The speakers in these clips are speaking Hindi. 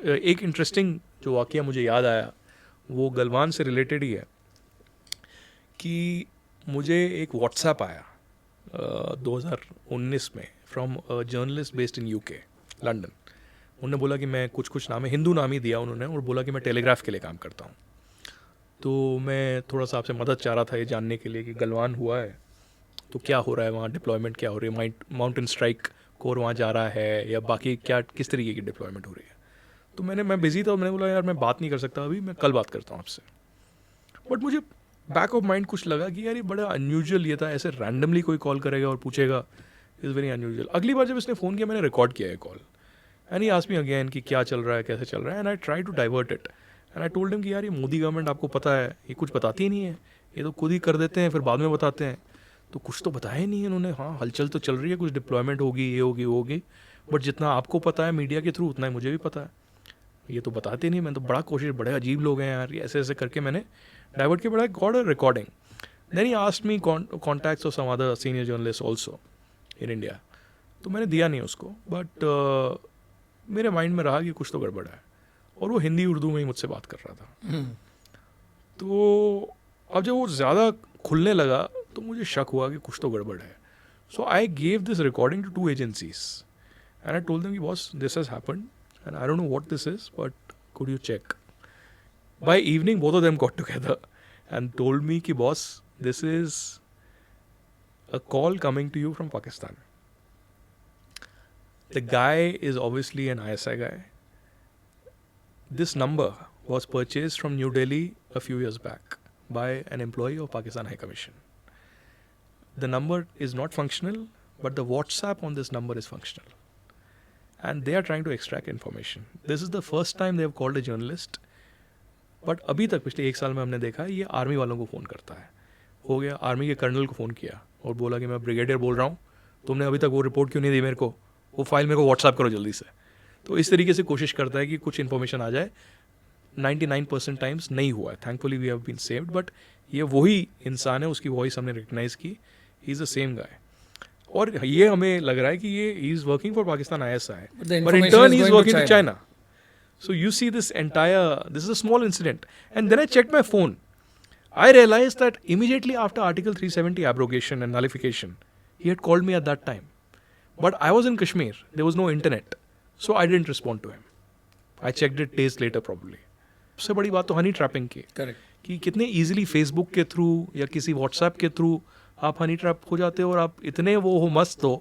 एक इंटरेस्टिंग जो वाक़या मुझे याद आया वो गलवान से रिलेटेड ही है कि मुझे एक व्हाट्सएप आया 2019 में from journalist based in UK London. उन्होंने बोला कि मैं कुछ नाम है, हिंदू नाम ही दिया उन्होंने, और बोला कि मैं टेलीग्राफ के लिए काम करता हूँ। तो मैं थोड़ा सा आपसे मदद चाह रहा था ये जानने के लिए कि गलवान हुआ है तो क्या हो रहा है वहाँ, डिप्लॉयमेंट क्या हो रही है, माउंटेन स्ट्राइक कोर वहाँ जा रहा है या बाकी क्या किस तरीके की डिप्लॉयमेंट हो रही है। तो मैं बिज़ी था, मैंने बोला यार मैं बात नहीं कर सकता अभी, मैं कल बात करता हूँ आपसे। बट मुझे बैक ऑफ माइंड कुछ लगा कि यार ये बड़ा अनयूजुअल ये था, ऐसे रैंडमली कोई कॉल करेगा और पूछेगा, इज़ वेरी अनयूजुअल। अगली बार जब इसने फ़ोन किया मैंने रिकॉर्ड किया है call, and he asked me again कि क्या चल रहा है, कैसे चल रहा है, and I try to divert it and I told him कि यार ये मोदी गवर्नमेंट आपको पता है ये कुछ बताती ही नहीं है, ये तो खुद ही कर देते हैं फिर बाद में बताते हैं, तो कुछ तो बताया ही नहीं है इन्होंने। हाँ हलचल तो चल रही है, कुछ डिप्लॉयमेंट होगी, ये होगी वो होगी, बट जितना आपको पता है मीडिया के थ्रू उतना ही मुझे भी पता है, ये तो बताते नहीं। मैं तो बड़ा कोशिश, बड़े अजीब लोग हैं यार, ये ऐसे ऐसे करके मैंने डाइवर्ट किया, बड़ा got a recording. Then he asked me contacts of some other senior journalist also in India, तो मैंने दिया नहीं उसको, बट मेरे माइंड में रहा कि कुछ तो गड़बड़ है, और वो हिंदी उर्दू में ही मुझसे बात कर रहा था। तो अब जब वो ज़्यादा खुलने लगा तो मुझे शक हुआ कि कुछ तो गड़बड़ है। So I gave this recording to 2 agencies and I told them कि boss this has happened and I don't know what this is but could you check. By evening both of them got together and told me कि boss this is a call coming to you from Pakistan. The guy is obviously an ISI guy. This number was purchased from New Delhi a few years back by an employee of Pakistan High Commission. The number is not functional, but the WhatsApp on this number is functional. And they are trying to extract information. This is the first time they have called a journalist. But अभी तक पिछले 1 साल में हमने देखा है ये आर्मी वालों को फ़ोन करता है। हो गया आर्मी के कर्नल को फ़ोन किया और बोला कि मैं ब्रिगेडियर बोल रहा हूँ, तुमने अभी तक वो रिपोर्ट क्यों नहीं दी मेरे को, वो फाइल मेरे को व्हाट्सएप करो जल्दी से। तो इस तरीके से कोशिश करता है कि कुछ इन्फॉर्मेशन आ जाए। 99% टाइम्स नहीं हुआ है, thankfully we have been saved, but ये वही इंसान है, उसकी वॉइस हमने रिकग्नाइज की, he is the same guy. और ये हमें लग रहा है कि ये he is working for Pakistan ISI, but in turn he is working to China. So you see this is a small incident. And then I checked my phone. I realized that immediately after Article 370 abrogation and nullification, he had called me at that time. But I was in Kashmir. There was no internet. So I didn't respond to him. I checked it days later probably. सबसे बड़ी बात तो हनी ट्रैपिंग की, कि कितने इजीली फेसबुक के थ्रू या किसी व्हाट्सएप के थ्रू आप हनी ट्रैप हो जाते हो और आप इतने वो हो मस्त हो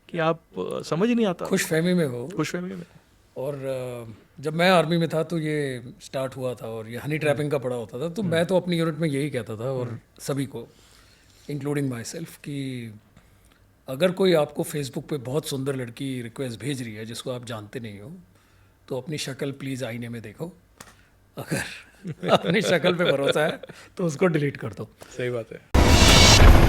कि आप समझ ही नहीं आता, खुशफहमी में हो। खुशफहमी में। और जब मैं आर्मी में था तो ये स्टार्ट हुआ था और ये हनी ट्रैपिंग का पड़ा होता था, तो मैं तो अपनी यूनिट में यही कहता था और सभी को इंक्लूडिंग माई सेल्फ कि अगर कोई आपको फेसबुक पे बहुत सुंदर लड़की रिक्वेस्ट भेज रही है जिसको आप जानते नहीं हो, तो अपनी शक्ल प्लीज़ आईने में देखो, अगर अपनी शक्ल पे भरोसा है तो उसको डिलीट कर दो। सही बात है।